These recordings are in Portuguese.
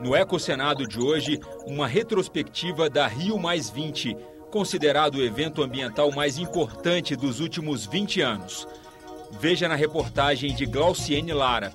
No Ecocenado de hoje, uma retrospectiva da Rio+20, considerado o evento ambiental mais importante dos últimos 20 anos. Veja na reportagem de Glauciene Lara.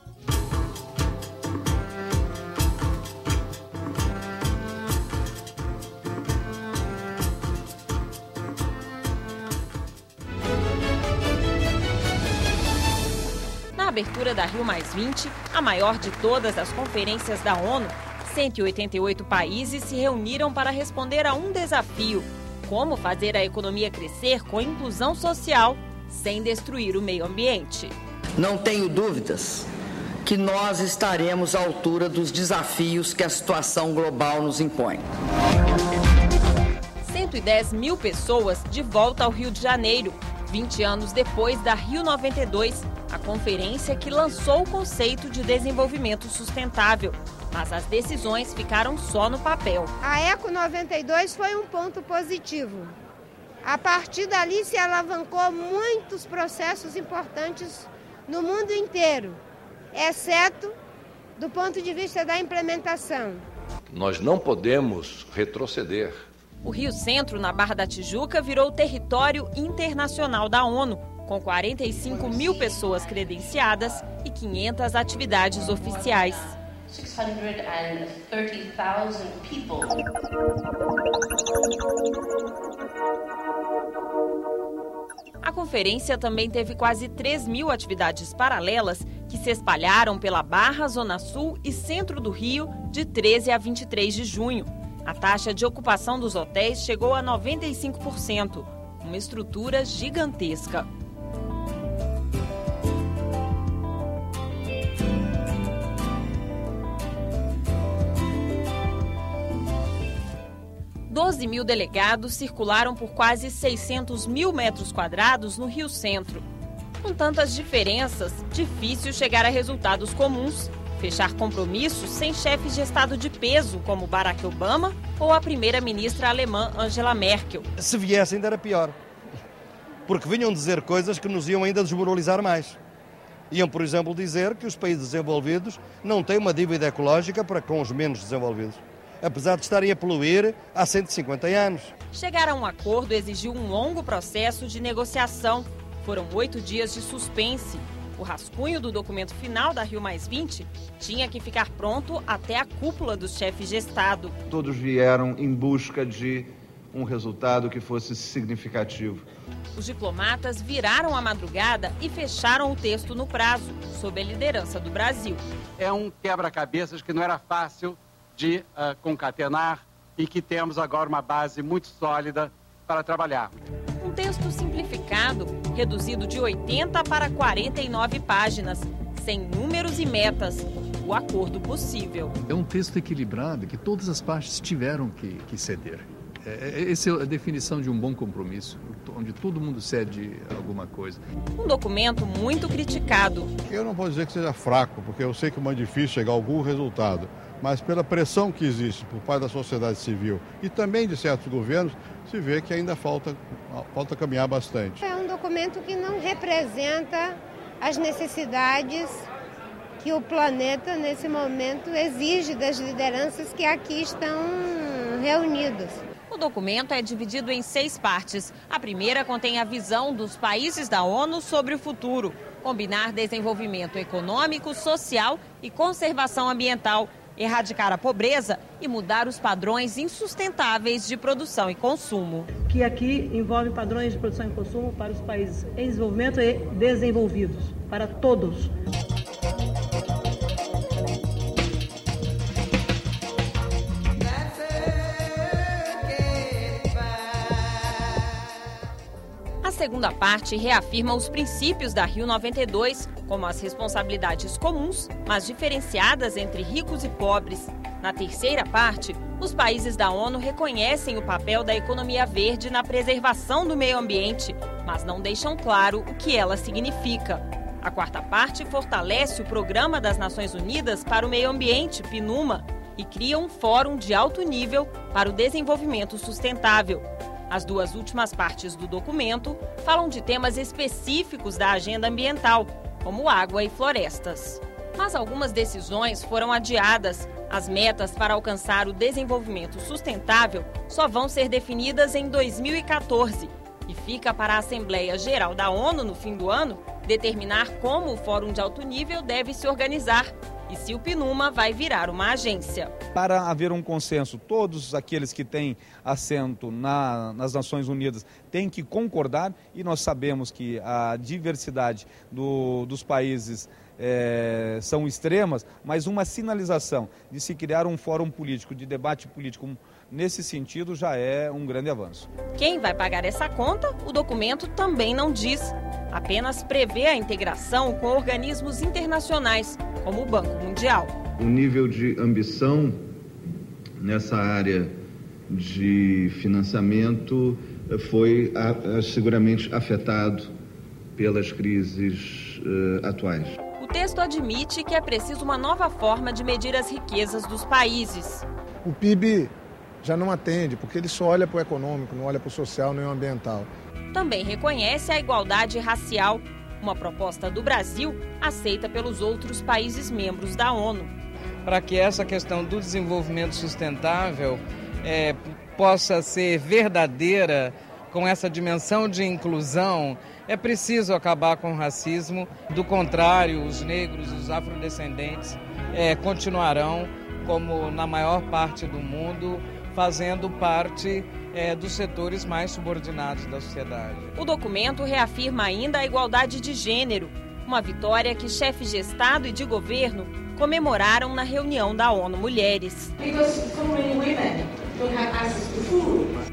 Na abertura da Rio+20, a maior de todas as conferências da ONU, 188 países se reuniram para responder a um desafio: como fazer a economia crescer com inclusão social sem destruir o meio ambiente. Não tenho dúvidas que nós estaremos à altura dos desafios que a situação global nos impõe. 110 mil pessoas de volta ao Rio de Janeiro, 20 anos depois da Rio92, a conferência que lançou o conceito de desenvolvimento sustentável. Mas as decisões ficaram só no papel. A Eco 92 foi um ponto positivo. A partir dali se alavancou muitos processos importantes no mundo inteiro, exceto do ponto de vista da implementação. Nós não podemos retroceder. O Rio Centro, na Barra da Tijuca, virou território internacional da ONU, com 45 mil pessoas credenciadas e 500 atividades oficiais. 630,000 people. A conferência também teve quase 3 mil atividades paralelas que se espalharam pela Barra, Zona Sul e Centro do Rio de 13 a 23 de junho. A taxa de ocupação dos hotéis chegou a 95%, uma estrutura gigantesca. Doze mil delegados circularam por quase 600 mil metros quadrados no Rio Centro. Com tantas diferenças, difícil chegar a resultados comuns, fechar compromissos sem chefes de Estado de peso, como Barack Obama ou a primeira-ministra alemã Angela Merkel. Se viessem ainda era pior, porque vinham dizer coisas que nos iam ainda desmoralizar mais. Iam, por exemplo, dizer que os países desenvolvidos não têm uma dívida ecológica para com os menos desenvolvidos, apesar de estarem a poluir há 150 anos. Chegar a um acordo exigiu um longo processo de negociação. Foram 8 dias de suspense. O rascunho do documento final da Rio+20 tinha que ficar pronto até a cúpula dos chefes de Estado. Todos vieram em busca de um resultado que fosse significativo. Os diplomatas viraram a madrugada e fecharam o texto no prazo, sob a liderança do Brasil. É um quebra-cabeças que não era fácil de concatenar e que temos agora uma base muito sólida para trabalhar. Um texto simplificado, reduzido de 80 para 49 páginas, sem números e metas, o acordo possível. É um texto equilibrado que todas as partes tiveram que ceder. Essa é a definição de um bom compromisso, onde todo mundo cede alguma coisa. Um documento muito criticado. Eu não posso dizer que seja fraco, porque eu sei que é muito difícil chegar a algum resultado, mas pela pressão que existe por parte da sociedade civil e também de certos governos, se vê que ainda falta caminhar bastante. É um documento que não representa as necessidades que o planeta, nesse momento, exige das lideranças que aqui estão reunidas. O documento é dividido em 6 partes. A primeira contém a visão dos países da ONU sobre o futuro, combinar desenvolvimento econômico, social e conservação ambiental, erradicar a pobreza e mudar os padrões insustentáveis de produção e consumo. Que aqui envolve padrões de produção e consumo para os países em desenvolvimento e desenvolvidos, para todos. A segunda parte reafirma os princípios da Rio92, como as responsabilidades comuns, mas diferenciadas entre ricos e pobres. Na terceira parte, os países da ONU reconhecem o papel da economia verde na preservação do meio ambiente, mas não deixam claro o que ela significa. A quarta parte fortalece o Programa das Nações Unidas para o Meio Ambiente, PNUMA, e cria um fórum de alto nível para o desenvolvimento sustentável. As 2 últimas partes do documento falam de temas específicos da agenda ambiental, como água e florestas. Mas algumas decisões foram adiadas. As metas para alcançar o desenvolvimento sustentável só vão ser definidas em 2014. E fica para a Assembleia Geral da ONU, no fim do ano, determinar como o Fórum de Alto Nível deve se organizar e se o PNUMA vai virar uma agência. Para haver um consenso, todos aqueles que têm assento nas Nações Unidas têm que concordar, e nós sabemos que a diversidade dos países são extremas, mas uma sinalização de se criar um fórum político, de debate político nesse sentido, já é um grande avanço. Quem vai pagar essa conta, o documento também não diz. Apenas prevê a integração com organismos internacionais, como o Banco Mundial. O nível de ambição nessa área de financiamento foi seguramente afetado pelas crises atuais. O texto admite que é preciso uma nova forma de medir as riquezas dos países. O PIB já não atende, porque ele só olha para o econômico, não olha para o social nem o ambiental. Também reconhece a igualdade racial, uma proposta do Brasil aceita pelos outros países membros da ONU. Para que essa questão do desenvolvimento sustentável possa ser verdadeira, com essa dimensão de inclusão, é preciso acabar com o racismo. Do contrário, os negros, os afrodescendentes continuarão, como na maior parte do mundo, fazendo parte dos setores mais subordinados da sociedade. O documento reafirma ainda a igualdade de gênero, uma vitória que chefes de Estado e de governo comemoraram na reunião da ONU Mulheres.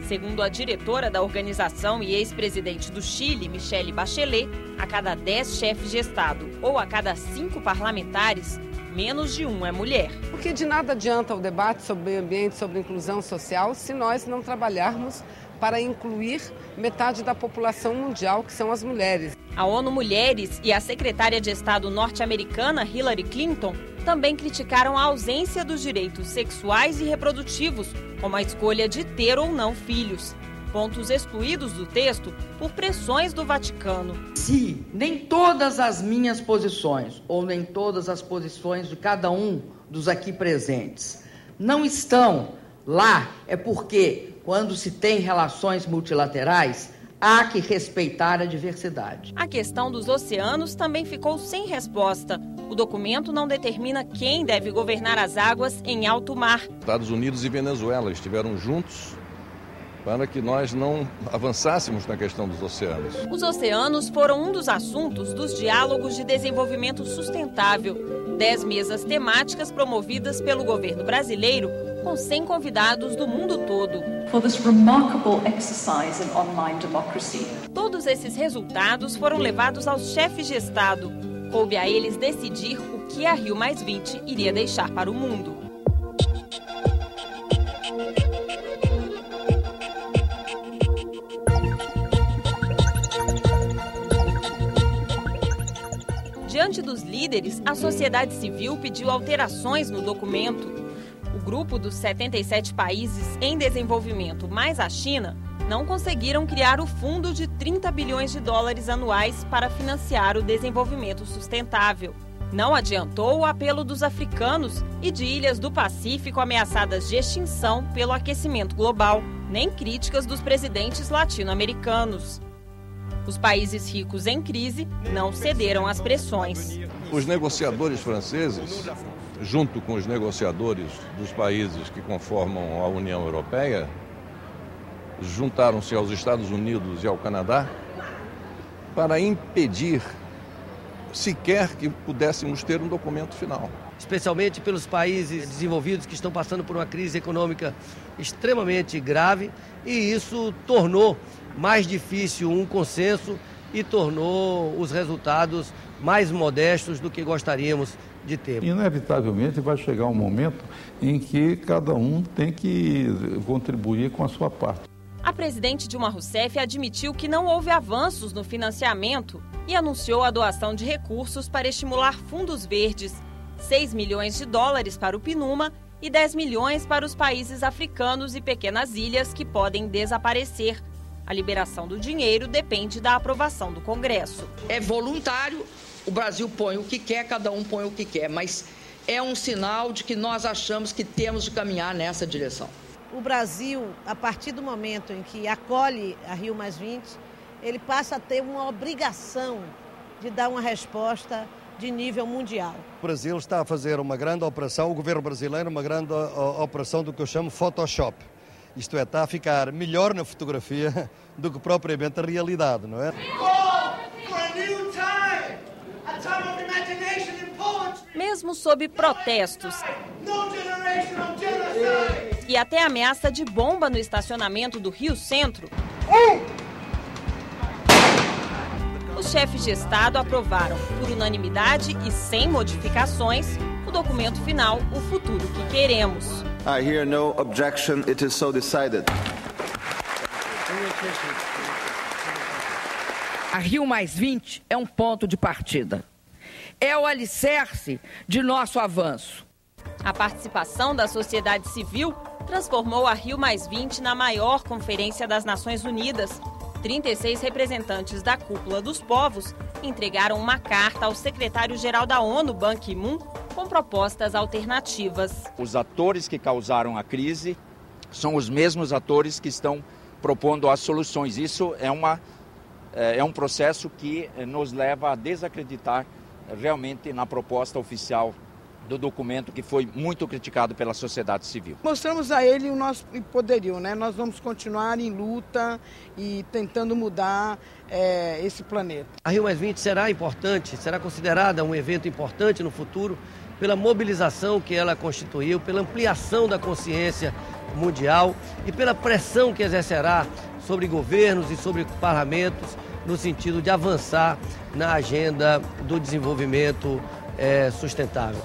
Segundo a diretora da organização e ex-presidente do Chile, Michelle Bachelet, a cada 10 chefes de Estado ou a cada 5 parlamentares, menos de um é mulher. Porque de nada adianta o debate sobre meio ambiente, sobre inclusão social, se nós não trabalharmos para incluir metade da população mundial, que são as mulheres. A ONU Mulheres e a secretária de Estado norte-americana, Hillary Clinton, também criticaram a ausência dos direitos sexuais e reprodutivos, como a escolha de ter ou não filhos. Pontos excluídos do texto por pressões do Vaticano. Se nem todas as minhas posições, ou nem todas as posições de cada um dos aqui presentes, não estão lá, é porque, quando se tem relações multilaterais, há que respeitar a diversidade. A questão dos oceanos também ficou sem resposta. O documento não determina quem deve governar as águas em alto mar. Estados Unidos e Venezuela estiveram juntos para que nós não avançássemos na questão dos oceanos. Os oceanos foram um dos assuntos dos diálogos de desenvolvimento sustentável. 10 mesas temáticas promovidas pelo governo brasileiro, com 100 convidados do mundo todo. Todos esses resultados foram levados aos chefes de Estado. Coube a eles decidir o que a Rio+20 iria deixar para o mundo. Diante dos líderes, a sociedade civil pediu alterações no documento. O grupo dos 77 países em desenvolvimento mais a China não conseguiram criar o fundo de 30 bilhões de dólares anuais para financiar o desenvolvimento sustentável. Não adiantou o apelo dos africanos e de ilhas do Pacífico ameaçadas de extinção pelo aquecimento global, nem críticas dos presidentes latino-americanos. Os países ricos em crise não cederam às pressões. Os negociadores franceses, junto com os negociadores dos países que conformam a União Europeia, juntaram-se aos Estados Unidos e ao Canadá para impedir sequer que pudéssemos ter um documento final. Especialmente pelos países desenvolvidos que estão passando por uma crise econômica extremamente grave, e isso tornou mais difícil um consenso e tornou os resultados mais modestos do que gostaríamos de ter. Inevitavelmente vai chegar um momento em que cada um tem que contribuir com a sua parte. A presidente Dilma Rousseff admitiu que não houve avanços no financiamento e anunciou a doação de recursos para estimular fundos verdes, 6 milhões de dólares para o PNUMA e 10 milhões para os países africanos e pequenas ilhas que podem desaparecer. A liberação do dinheiro depende da aprovação do Congresso. É voluntário, o Brasil põe o que quer, cada um põe o que quer, mas é um sinal de que nós achamos que temos de caminhar nessa direção. O Brasil, a partir do momento em que acolhe a Rio+20, ele passa a ter uma obrigação de dar uma resposta de nível mundial. O Brasil está a fazer uma grande operação, o governo brasileiro, uma grande operação do que eu chamo Photoshop. Isto é, está a ficar melhor na fotografia do que propriamente a realidade, não é? Mesmo sob protestos e até ameaça de bomba no estacionamento do Rio Centro, os chefes de Estado aprovaram, por unanimidade e sem modificações, o documento final, o futuro que queremos. I hear no objection. It is so decided. A Rio+20 é um ponto de partida. É o alicerce de nosso avanço. A participação da sociedade civil transformou a Rio+20 na maior conferência das Nações Unidas. 36 representantes da Cúpula dos Povos entregaram uma carta ao secretário-geral da ONU, Ban Ki-moon, com propostas alternativas. Os atores que causaram a crise são os mesmos atores que estão propondo as soluções. Isso é um processo que nos leva a desacreditar realmente na proposta oficial do documento, que foi muito criticado pela sociedade civil. Mostramos a ele o nosso poderio, né? Nós vamos continuar em luta e tentando mudar esse planeta. A Rio+20 será importante, será considerada um evento importante no futuro pela mobilização que ela constituiu, pela ampliação da consciência mundial e pela pressão que exercerá sobre governos e sobre parlamentos no sentido de avançar na agenda do desenvolvimento sustentável.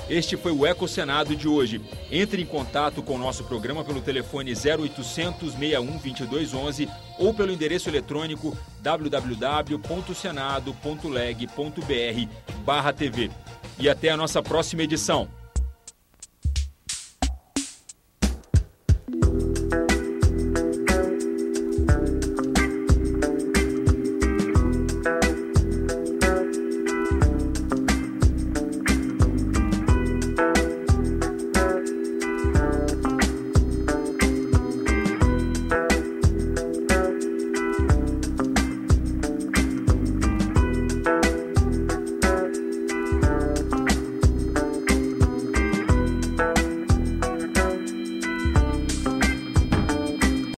Este foi o Ecosenado de hoje. Entre em contato com o nosso programa pelo telefone 0800 61 2211 ou pelo endereço eletrônico www.senado.leg.br/TV. E até a nossa próxima edição.